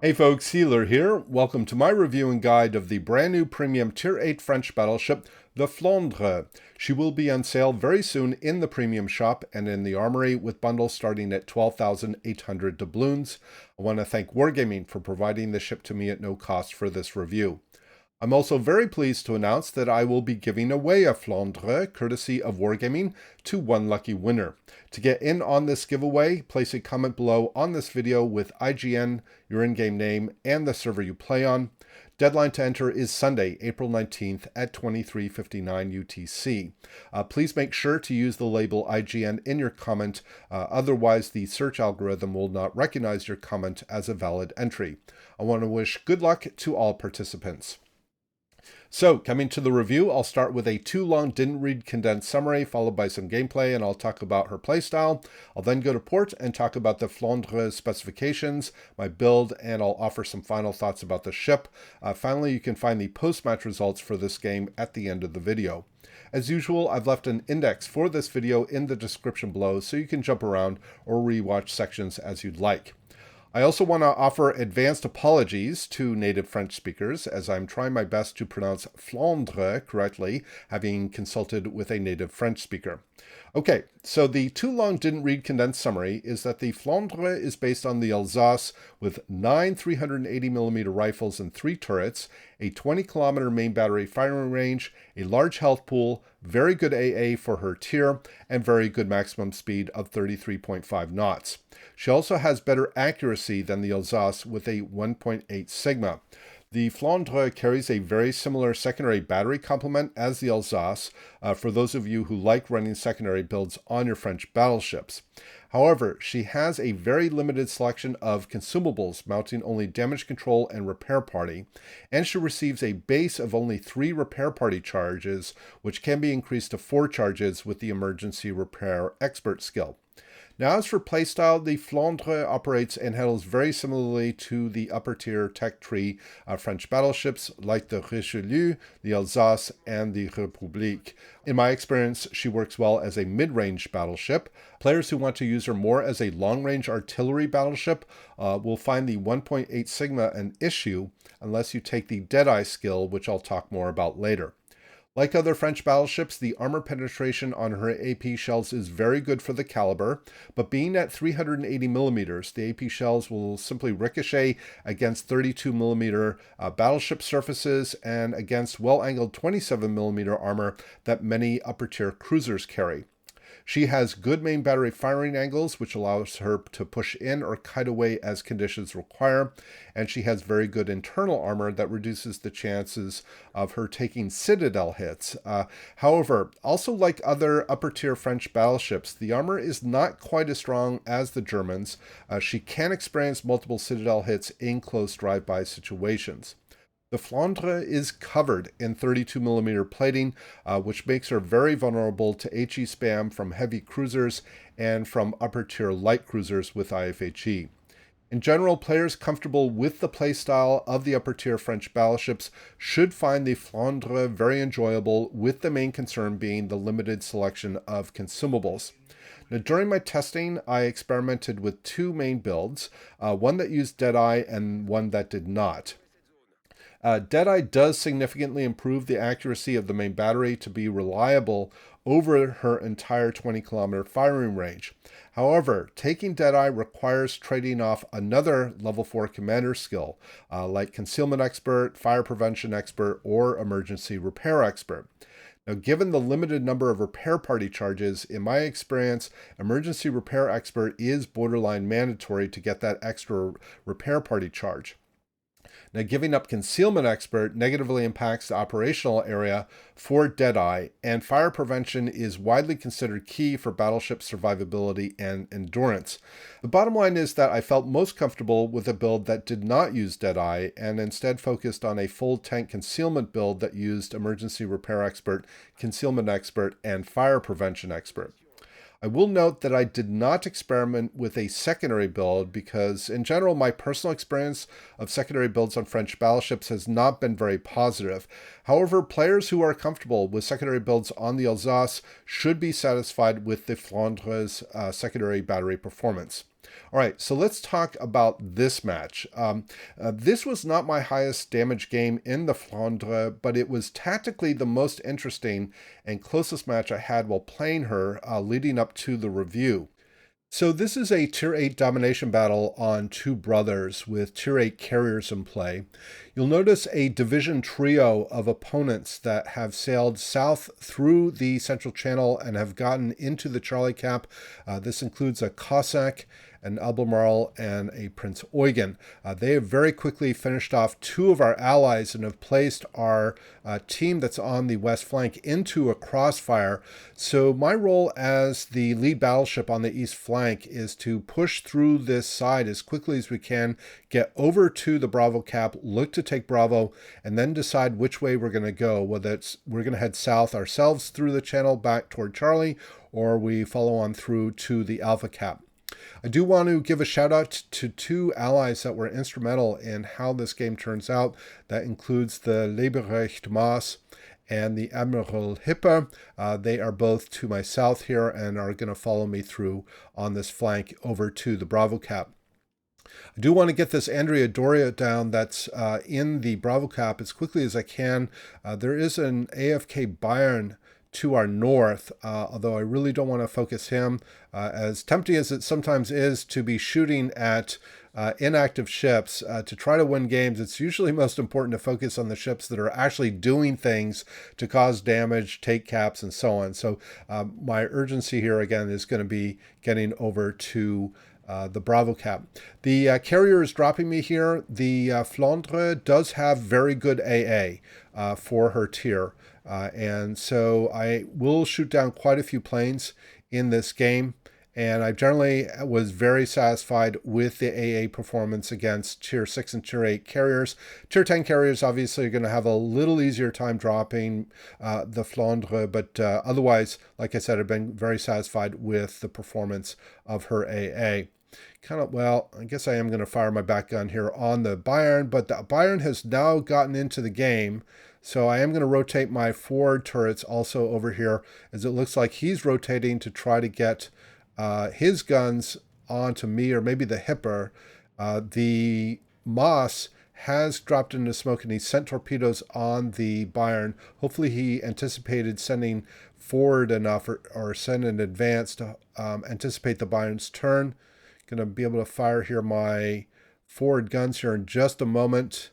Hey folks, Healer here. Welcome to my review and guide of the brand new premium Tier 8 French battleship, the Flandre. She will be on sale very soon in the premium shop and in the armory with bundles starting at 12,800 doubloons. I want to thank Wargaming for providing the ship to me at no cost for this review. I'm also very pleased to announce that I will be giving away a Flandre, courtesy of Wargaming, to one lucky winner. To get in on this giveaway, place a comment below on this video with IGN, your in-game name, and the server you play on. Deadline to enter is Sunday, April 19th at 23:59 UTC. Please make sure to use the label IGN in your comment, otherwise the search algorithm will not recognize your comment as a valid entry. I want to wish good luck to all participants. So, coming to the review, I'll start with a too long didn't read condensed summary, followed by some gameplay, and I'll talk about her playstyle. I'll then go to port and talk about the Flandre specifications, my build, and I'll offer some final thoughts about the ship. Finally, you can find the post-match results for this game at the end of the video. As usual, I've left an index for this video in the description below, so you can jump around or rewatch sections as you'd like. I also want to offer advanced apologies to native French speakers, as I'm trying my best to pronounce Flandre correctly, having consulted with a native French speaker. Okay, so the too long didn't read condensed summary is that the Flandre is based on the Alsace with 9 380mm rifles and 3 turrets, a 20-kilometer main battery firing range, a large health pool, very good AA for her tier, and very good maximum speed of 33.5 knots. She also has better accuracy than the Alsace with a 1.8 Sigma. The Flandre carries a very similar secondary battery complement as the Alsace, for those of you who like running secondary builds on your French battleships. However, she has a very limited selection of consumables, mounting only damage control and repair party, and she receives a base of only 3 repair party charges, which can be increased to 4 charges with the emergency repair expert skill. Now, as for playstyle, the Flandre operates and handles very similarly to the upper-tier tech tree French battleships like the Richelieu, the Alsace, and the République. In my experience, she works well as a mid-range battleship. Players who want to use her more as a long-range artillery battleship will find the 1.8 Sigma an issue unless you take the Deadeye skill, which I'll talk more about later. Like other French battleships, the armor penetration on her AP shells is very good for the caliber, but being at 380mm, the AP shells will simply ricochet against 32mm battleship surfaces and against well-angled 27mm armor that many upper-tier cruisers carry. She has good main battery firing angles, which allows her to push in or kite away as conditions require, and she has very good internal armor that reduces the chances of her taking citadel hits. However, also like other upper-tier French battleships, the armor is not quite as strong as the Germans. She can experience multiple citadel hits in close drive-by situations. The Flandre is covered in 32mm plating, which makes her very vulnerable to HE spam from heavy cruisers and from upper-tier light cruisers with IFHE. In general, players comfortable with the playstyle of the upper-tier French battleships should find the Flandre very enjoyable, with the main concern being the limited selection of consumables. Now, during my testing, I experimented with 2 main builds, one that used Deadeye and one that did not. Deadeye does significantly improve the accuracy of the main battery to be reliable over her entire 20-kilometer firing range. However, taking Deadeye requires trading off another level 4 commander skill, like Concealment Expert, Fire Prevention Expert, or Emergency Repair Expert. Now, given the limited number of repair party charges, in my experience, Emergency Repair Expert is borderline mandatory to get that extra repair party charge. Now, giving up Concealment Expert negatively impacts the operational area for Deadeye, and fire prevention is widely considered key for battleship survivability and endurance. The bottom line is that I felt most comfortable with a build that did not use Deadeye and instead focused on a full tank concealment build that used Emergency Repair Expert, Concealment Expert, and Fire Prevention Expert. I will note that I did not experiment with a secondary build because, in general, my personal experience of secondary builds on French battleships has not been very positive. However, players who are comfortable with secondary builds on the Alsace should be satisfied with the Flandre's secondary battery performance. All right, so let's talk about this match. This was not my highest damage game in the Flandre, but it was tactically the most interesting and closest match I had while playing her leading up to the review. So this is a Tier 8 domination battle on two brothers with Tier 8 carriers in play. You'll notice a division trio of opponents that have sailed south through the Central Channel and have gotten into the Charlie Cap. This includes a Cossack, an Albemarle, and a Prince Eugen. They have very quickly finished off two of our allies and have placed our team that's on the west flank into a crossfire. So my role as the lead battleship on the east flank is to push through this side as quickly as we can, get over to the Bravo Cap, look to take Bravo, and then decide which way we're going to go, whether it's we're going to head south ourselves through the channel back toward Charlie, or we follow on through to the Alpha Cap. I do want to give a shout out to two allies that were instrumental in how this game turns out. That includes the Leberecht Maas and the Admiral Hipper. They are both to my south here and are going to follow me through on this flank over to the Bravo Cap. I do want to get this Andrea Doria down that's in the Bravo Cap as quickly as I can. There is an AFK Bayern to our north, although I really don't want to focus him. As tempting as it sometimes is to be shooting at inactive ships to try to win games, it's usually most important to focus on the ships that are actually doing things to cause damage, take caps, and so on. So my urgency here again is going to be getting over to the Bravo Cap. The carrier is dropping me here. The Flandre does have very good AA for her tier. And so I will shoot down quite a few planes in this game. And I generally was very satisfied with the AA performance against Tier 6 and Tier 8 carriers. Tier 10 carriers obviously are going to have a little easier time dropping the Flandre, but otherwise, like I said, I've been very satisfied with the performance of her AA. Well, I guess I am going to fire my back gun here on the Bayern, but the Bayern has now gotten into the game. So I am going to rotate my forward turrets also over here, as it looks like he's rotating to try to get his guns onto me, or maybe the Hipper. The Moss has dropped into smoke and he sent torpedoes on the Bayern. Hopefully he anticipated sending forward enough or send in advance to anticipate the Bayern's turn. Going to be able to fire here my forward guns here in just a moment.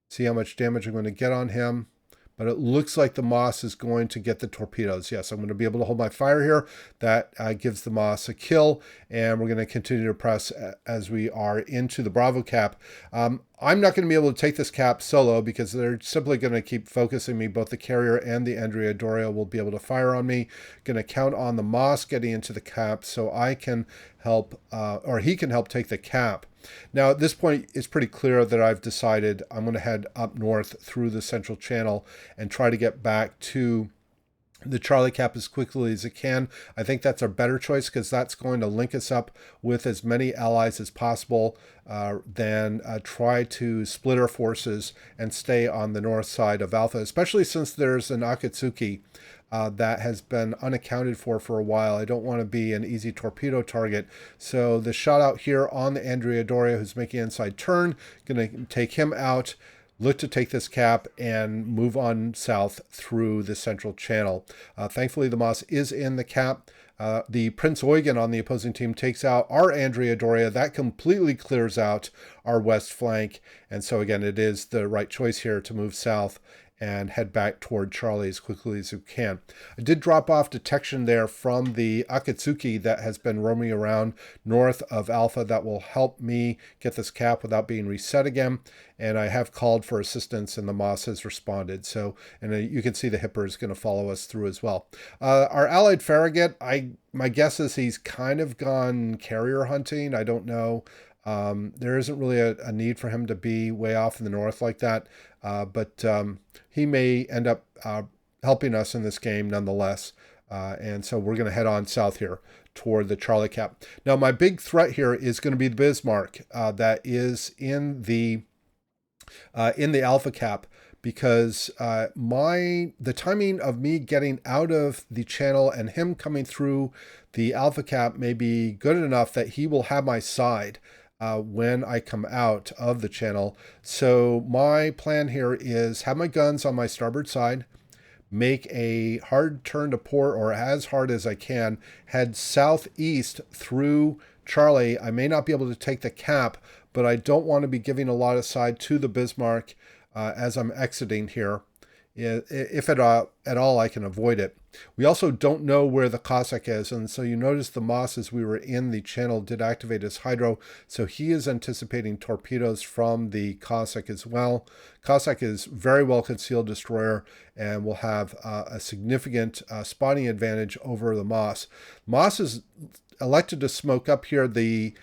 See how much damage I'm going to get on him. But it looks like the Moss is going to get the torpedoes. Yes, I'm going to be able to hold my fire here. That gives the Moss a kill, and we're going to continue to press as we are into the Bravo Cap. I'm not going to be able to take this cap solo because they're simply going to keep focusing me. Both the carrier and the Andrea Doria will be able to fire on me. Going to count on the Moss getting into the cap so I can help, or he can help take the cap. Now, at this point, it's pretty clear that I've decided I'm going to head up north through the Central Channel and try to get back to the Charlie Cap as quickly as it can. I think that's our better choice because that's going to link us up with as many allies as possible than try to split our forces and stay on the north side of Alpha, especially since there's an Akatsuki that has been unaccounted for a while. I don't want to be an easy torpedo target. So the shot out here on the Andrea Doria, who's making inside turn, going to take him out. Look to take this cap and move on south through the Central Channel. Thankfully, the Moss is in the cap. The Prince Eugen on the opposing team takes out our Andrea Doria. That completely clears out our west flank. And so, again, it is the right choice here to move south and head back toward Charlie as quickly as you can. I did drop off detection there from the Akatsuki that has been roaming around north of Alpha. That will help me get this cap without being reset again. And I have called for assistance and the Moss has responded. So, and you can see the Hipper is going to follow us through as well. Our allied Farragut, my guess is he's kind of gone carrier hunting. I don't know. There isn't really a need for him to be way off in the north like that, but he may end up helping us in this game nonetheless. And so we're going to head on south here toward the Charlie Cap. Now, my big threat here is going to be the Bismarck that is in the Alpha Cap. because the timing of me getting out of the channel and him coming through the alpha cap may be good enough that he will have my side when I come out of the channel. So my plan here is have my guns on my starboard side, make a hard turn to port, or as hard as I can, head southeast through Charlie. I may not be able to take the cap, but I don't want to be giving a lot of side to the Bismarck as I'm exiting here. If at all I can avoid it. We also don't know where the Cossack is, and so you notice the Moss, as we were in the channel, did activate his hydro, so he is anticipating torpedoes from the Cossack as well. Cossack is very well concealed destroyer and will have a significant spotting advantage over the Moss. Moss is elected to smoke up here. The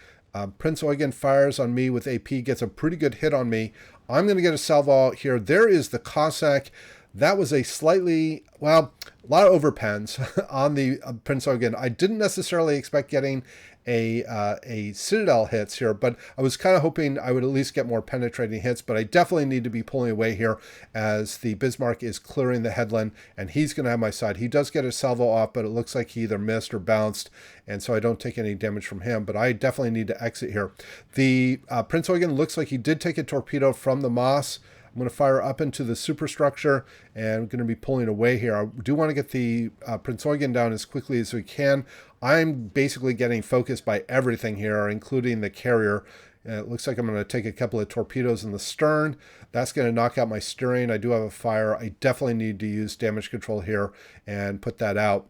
Prince Eugen fires on me with AP, gets a pretty good hit on me. I'm going to get a salvo out here. There is the Cossack. That was a slightly, well, a lot of overpens on the Prince Eugen. I didn't necessarily expect getting a Citadel hits here, but I was kind of hoping I would at least get more penetrating hits, but I definitely need to be pulling away here as the Bismarck is clearing the headland, and he's going to have my side. He does get a salvo off, but it looks like he either missed or bounced, and so I don't take any damage from him, but I definitely need to exit here. The Prince Eugen looks like he did take a torpedo from the Moss. I'm going to fire up into the superstructure, and I'm going to be pulling away here. I do want to get the Prince Eugen down as quickly as we can. I'm basically getting focused by everything here, including the carrier. It looks like I'm going to take a couple of torpedoes in the stern. That's going to knock out my steering. I do have a fire. I definitely need to use damage control here and put that out.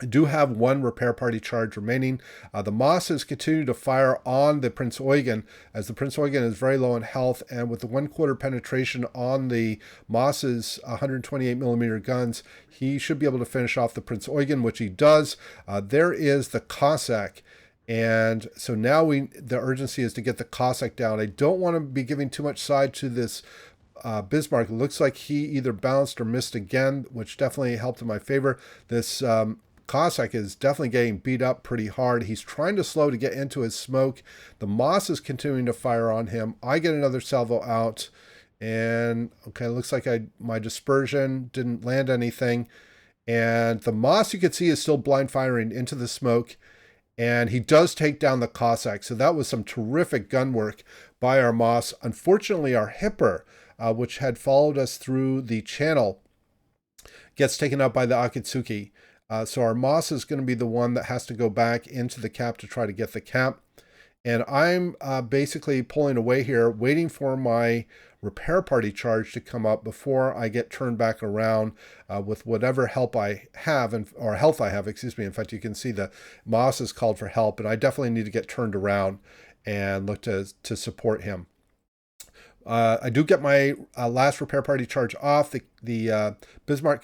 I do have one repair party charge remaining. The Mosses continue to fire on the Prince Eugen, as the Prince Eugen is very low in health, and with the 1/4 penetration on the Moss's 128mm guns, he should be able to finish off the Prince Eugen, which he does. There is the Cossack. And so now the urgency is to get the Cossack down. I don't want to be giving too much side to this Bismarck. It looks like he either bounced or missed again, which definitely helped in my favor. This Cossack is definitely getting beat up pretty hard. He's trying to slow to get into his smoke. The Moss is continuing to fire on him. I get another salvo out, and okay, looks like my dispersion didn't land anything. And the Moss, you can see, is still blind firing into the smoke, and he does take down the Cossack. So that was some terrific gun work by our Moss. Unfortunately, our Hipper, which had followed us through the channel, gets taken out by the Akatsuki. So our Moss is going to be the one that has to go back into the cap to try to get the cap. And I'm basically pulling away here, waiting for my repair party charge to come up before I get turned back around with whatever help I have, or health I have, excuse me. In fact, you can see the Moss is called for help, and I definitely need to get turned around and look to support him. I do get my last repair party charge off. The Bismarck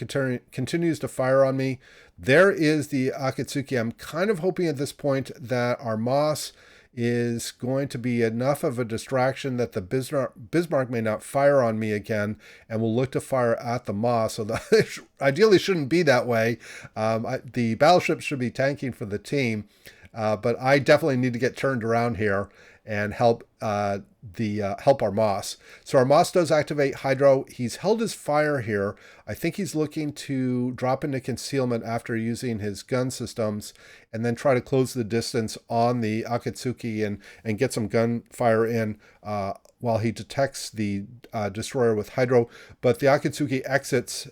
continues to fire on me. There is the Akatsuki. I'm kind of hoping at this point that our Moss is going to be enough of a distraction that the Bismarck may not fire on me again, and will look to fire at the Moss. So that ideally shouldn't be that way. The battleship should be tanking for the team, but I definitely need to get turned around here and help help our Moss. So our Moss does activate hydro. He's held his fire here. I think he's looking to drop into concealment after using his gun systems, and then try to close the distance on the Akatsuki and get some gunfire in while he detects the destroyer with hydro. But the Akatsuki exits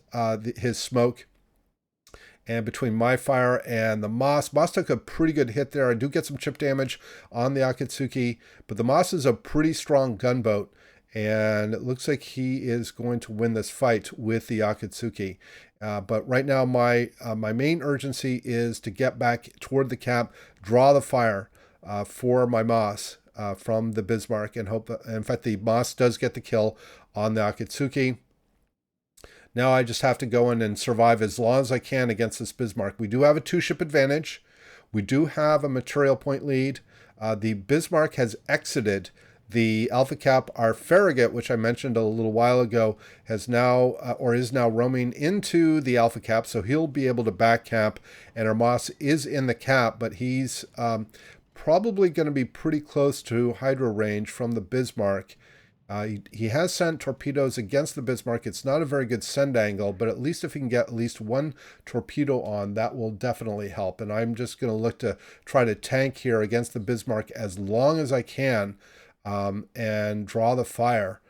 his smoke. And between my fire and the Moss took a pretty good hit there. I do get some chip damage on the Akatsuki, but the Moss is a pretty strong gunboat, and it looks like he is going to win this fight with the Akatsuki. But right now, my main urgency is to get back toward the cap, draw the fire for my Moss from the Bismarck, and hope that, in fact, the Moss does get the kill on the Akatsuki. Now I just have to go in and survive as long as I can against this Bismarck. We do have a 2-ship advantage. We do have a material point lead. The Bismarck has exited the Alpha Cap. Our Farragut, which I mentioned a little while ago, has now or is now roaming into the Alpha Cap, so he'll be able to back cap. And our Moss is in the cap, but he's probably going to be pretty close to hydro range from the Bismarck. He has sent torpedoes against the Bismarck. It's not a very good send angle, but at least if he can get at least one torpedo on, that will definitely help. And I'm just going to look to try to tank here against the Bismarck as long as I can, and draw the fire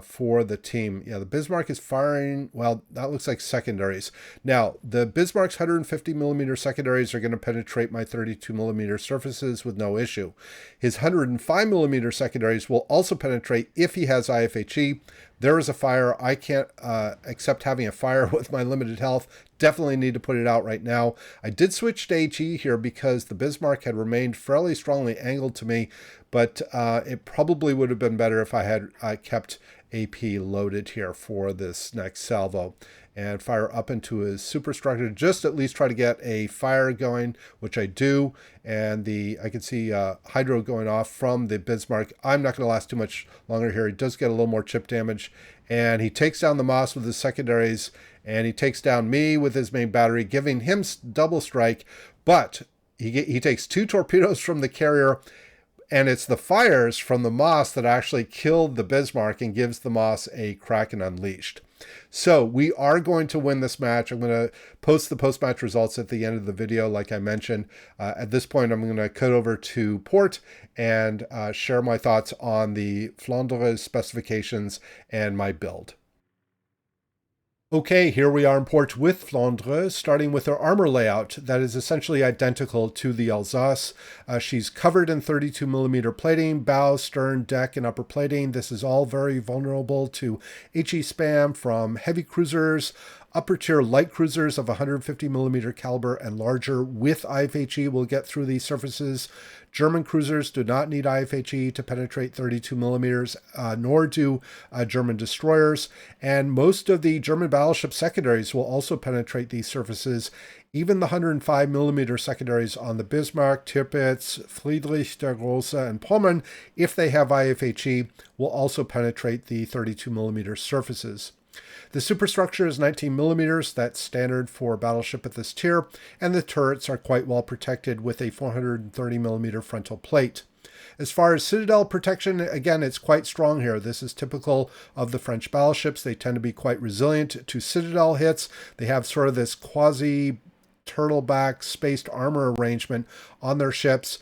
for the team. Yeah, the Bismarck is firing. Well, that looks like secondaries. Now, the Bismarck's 150 millimeter secondaries are going to penetrate my 32 millimeter surfaces with no issue. His 105 millimeter secondaries will also penetrate if he has IFHE. There is a fire. I can't accept having a fire with my limited health. Definitely need to put it out right now. I did switch to HE here because the Bismarck had remained fairly strongly angled to me, but it probably would have been better if I had kept AP loaded here for this next salvo, and fire up into his superstructure, just at least try to get a fire going, which I do. And I can see hydro going off from the Bismarck. I'm not going to last too much longer here. He does get a little more chip damage, and he takes down the Moss with his secondaries, and he takes down me with his main battery, giving him double strike. But he takes 2 torpedoes from the carrier, and it's the fires from the Moss that actually killed the Bismarck and gives the Moss a Kraken Unleashed. So we are going to win this match. I'm going to post the post-match results at the end of the video, like I mentioned. At this point, I'm going to cut over to port and share my thoughts on the Flandre specifications and my build. Okay, here we are in port with Flandre, starting with her armor layout that is essentially identical to the Alsace. She's covered in 32 millimeter plating, bow, stern, deck, and upper plating. This is all very vulnerable to HE spam from heavy cruisers, upper tier light cruisers of 150 millimeter caliber and larger with IFHE will get through these surfaces. German cruisers do not need IFHE to penetrate 32 millimeters, nor do German destroyers. And most of the German battleship secondaries will also penetrate these surfaces. Even the 105 millimeter secondaries on the Bismarck, Tirpitz, Friedrich der Große, and Pommern, if they have IFHE, will also penetrate the 32 millimeter surfaces. The superstructure is 19 millimeters, that's standard for a battleship at this tier, and the turrets are quite well protected with a 430 millimeter frontal plate. As far as citadel protection, again, it's quite strong here. This is typical of the French battleships. They tend to be quite resilient to citadel hits. They have sort of this quasi turtleback spaced armor arrangement on their ships.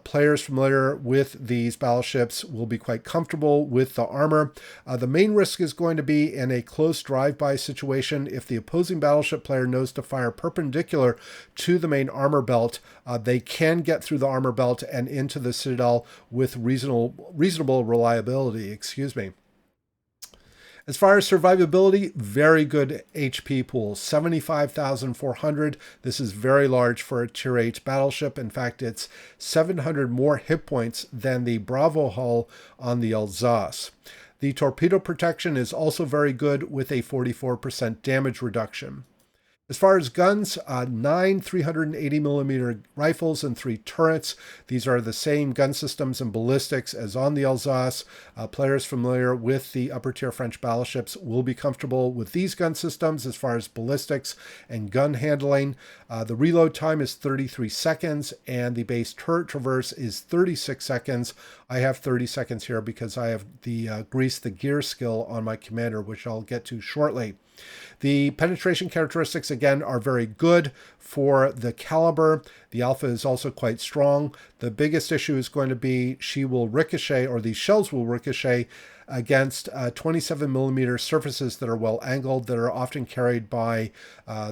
Players familiar with these battleships will be quite comfortable with the armor. The main risk is going to be in a close drive-by situation. If the opposing battleship player knows to fire perpendicular to the main armor belt, they can get through the armor belt and into the citadel with reasonable reliability. As far as survivability, very good HP pool, 75,400. This is very large for a Tier 8 battleship. In fact, it's 700 more hit points than the Bravo hull on the Alsace. The torpedo protection is also very good with a 44% damage reduction. As far as guns, 9 380 millimeter rifles and 3 turrets. These are the same gun systems and ballistics as on the Alsace. Players familiar with the upper tier French battleships will be comfortable with these gun systems as far as ballistics and gun handling. The reload time is 33 seconds and the base turret traverse is 36 seconds. I have 30 seconds here because I have the grease the gear skill on my commander, which I'll get to shortly. The penetration characteristics, again, are very good for the caliber. The alpha is also quite strong. The biggest issue is going to be she will ricochet, or these shells will ricochet against 27 millimeter surfaces that are well angled, that are often carried by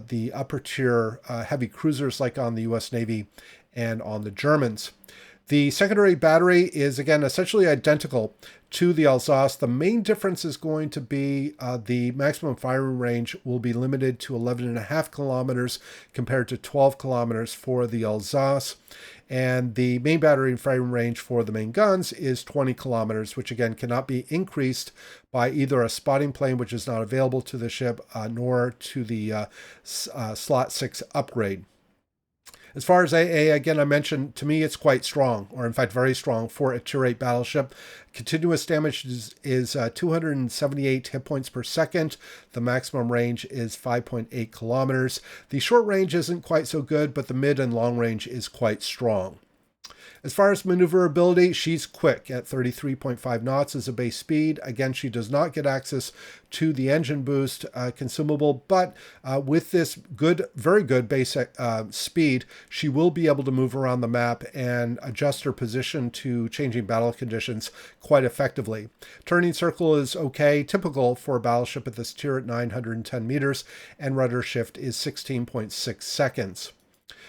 the upper tier heavy cruisers like on the US Navy and on the Germans. The secondary battery is, again, essentially identical to the Alsace. The main difference is going to be the maximum firing range will be limited to 11.5 kilometers compared to 12 kilometers for the Alsace. And the main battery firing range for the main guns is 20 kilometers, which again cannot be increased by either a spotting plane, which is not available to the ship, nor to the Slot 6 upgrade. As far as AA, again, I mentioned, to me, it's quite strong, or in fact, very strong for a Tier 8 battleship. Continuous damage is 278 hit points per second. The maximum range is 5.8 kilometers. The short range isn't quite so good, but the mid and long range is quite strong. As far as maneuverability, she's quick at 33.5 knots as a base speed. Again, she does not get access to the engine boost consumable, but with this very good base speed, she will be able to move around the map and adjust her position to changing battle conditions quite effectively. Turning circle is okay, typical for a battleship at this tier at 910 meters, and rudder shift is 16.6 seconds.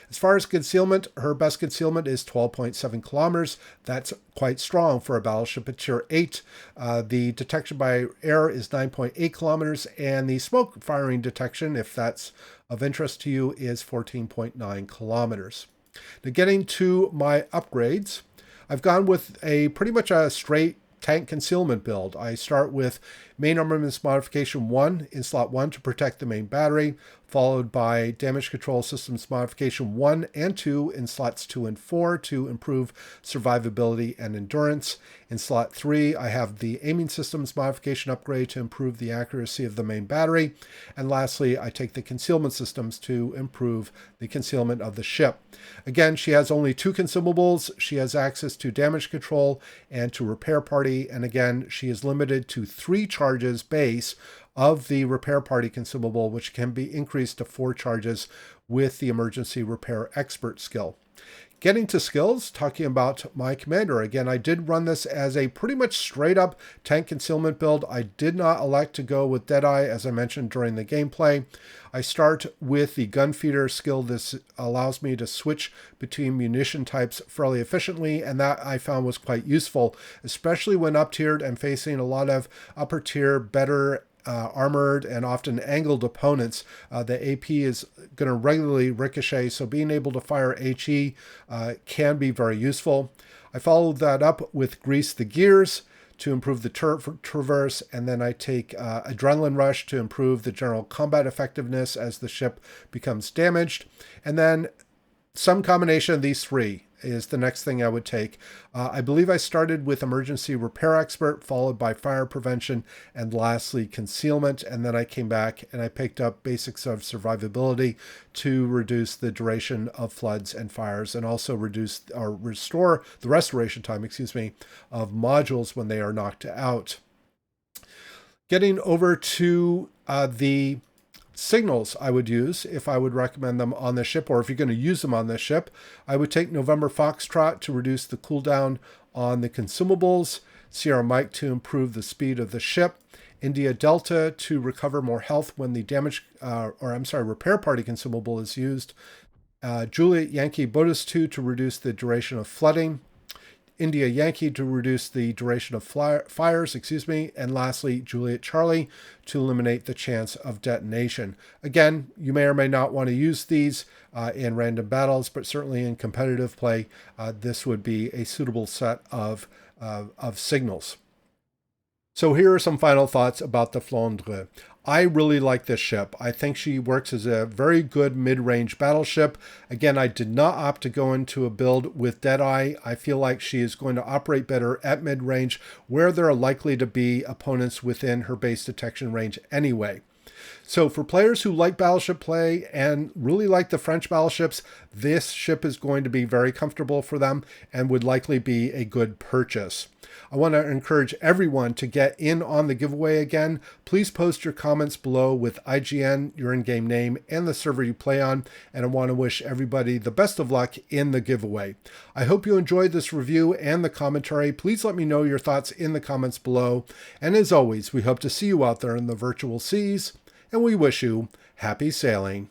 As far as concealment, her best concealment is 12.7 kilometers. That's quite strong for a battleship at tier 8. The detection by air is 9.8 kilometers, and the smoke firing detection, if that's of interest to you, is 14.9 kilometers. Now, getting to my upgrades, I've gone with pretty much a straight tank concealment build. I start with main armaments modification 1 in slot 1 to protect the main battery, followed by damage control systems modification 1 and 2 in slots 2 and 4 to improve survivability and endurance. In slot 3, I have the aiming systems modification upgrade to improve the accuracy of the main battery. And lastly, I take the concealment systems to improve the concealment of the ship. Again, she has only 2 consumables. She has access to damage control and to repair party. And again, she is limited to 3 charges base of the repair party consumable, which can be increased to 4 charges with the emergency repair expert skill. Getting to skills, talking about my commander. Again, I did run this as a pretty much straight up tank concealment build. I did not elect to go with Deadeye, as I mentioned during the gameplay. I start with the gun feeder skill. This allows me to switch between munition types fairly efficiently, and that I found was quite useful, especially when up-tiered and facing a lot of upper tier, better armored and often angled opponents. The AP is going to regularly ricochet, so being able to fire HE can be very useful. I followed that up with Grease the Gears to improve the traverse, and then I take Adrenaline Rush to improve the general combat effectiveness as the ship becomes damaged. And then some combination of these 3 is the next thing I would take. I believe I started with Emergency Repair Expert, followed by Fire Prevention, and lastly Concealment. And then I came back and I picked up Basics of Survivability to reduce the duration of floods and fires, and also reduce or restore the restoration time, of modules when they are knocked out. Getting over to the signals I would use if I would recommend them on the ship, or if you're going to use them on the ship, I would take November Foxtrot to reduce the cooldown on the consumables, Sierra Mike to improve the speed of the ship, India Delta to recover more health when the repair party consumable is used, Juliet Yankee Botus 2 to reduce the duration of flooding, India Yankee to reduce the duration of fires, and lastly, Juliet Charlie to eliminate the chance of detonation. Again, you may or may not want to use these in random battles, but certainly in competitive play, this would be a suitable set of signals. So here are some final thoughts about the Flandre. I really like this ship. I think she works as a very good mid-range battleship. Again, I did not opt to go into a build with Deadeye. I feel like she is going to operate better at mid-range, where there are likely to be opponents within her base detection range anyway. So for players who like battleship play and really like the French battleships, this ship is going to be very comfortable for them and would likely be a good purchase. I want to encourage everyone to get in on the giveaway again. Please post your comments below with IGN, your in-game name, and the server you play on, and I want to wish everybody the best of luck in the giveaway. I hope you enjoyed this review and the commentary. Please let me know your thoughts in the comments below, and as always, we hope to see you out there in the virtual seas, and we wish you happy sailing.